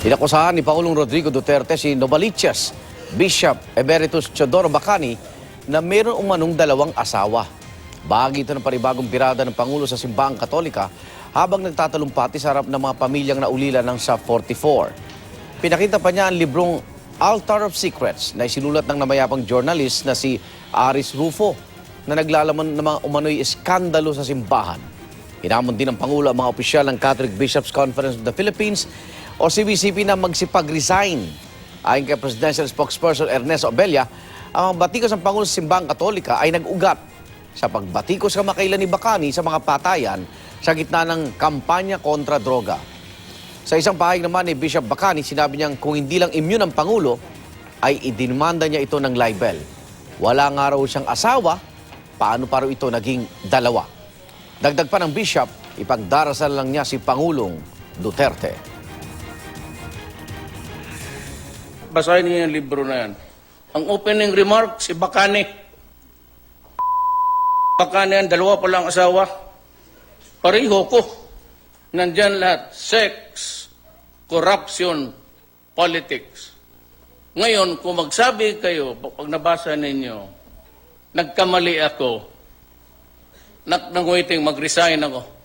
Inakusahan ni Pangulong Rodrigo Duterte si Novaliches, Bishop Emeritus Teodoro Bacani na mayroon umanong dalawang asawa. Bahagi ito ng panibagong pirada ng Pangulo sa Simbahang Katolika habang nagtatalumpati sa harap ng mga pamilyang naulila ng sa 44. Pinakita pa niya ang librong Altar of Secrets na isinulat ng namayapang journalist na si Aris Rufo na naglalaman ng mga umano'y iskandalo sa simbahan. Hinamon din ng Pangulo ang mga opisyal ng Catholic Bishops' Conference of the Philippines o CBCP na magsipag-resign. Ayon kay Presidential Spokesperson Ernesto Obella, ang batikos ng Pangulo sa Simbahang Katolika ay nag-ugat sa pagbatikos kamakailan ni Bacani sa mga patayan sa gitna ng kampanya kontra droga. Sa isang pahayag naman ni Bishop Bacani, sinabi niyang kung hindi lang immune ang Pangulo, ay idinimanda niya ito ng libel. Wala nga raw siyang asawa, paano pa raw ito naging dalawa? Dagdag pa ng Bishop, ipagdarasal lang niya si Pangulong Duterte. Basahin niyo yung libro na yan. Ang opening remarks, si Bacani. Bacani yan, dalawa pa lang asawa. Pareho ko. Nandyan lahat. Sex, corruption, politics. Ngayon, kung magsabi kayo, pag nabasa ninyo, nagkamali ako, nang waiting, mag-resign ako.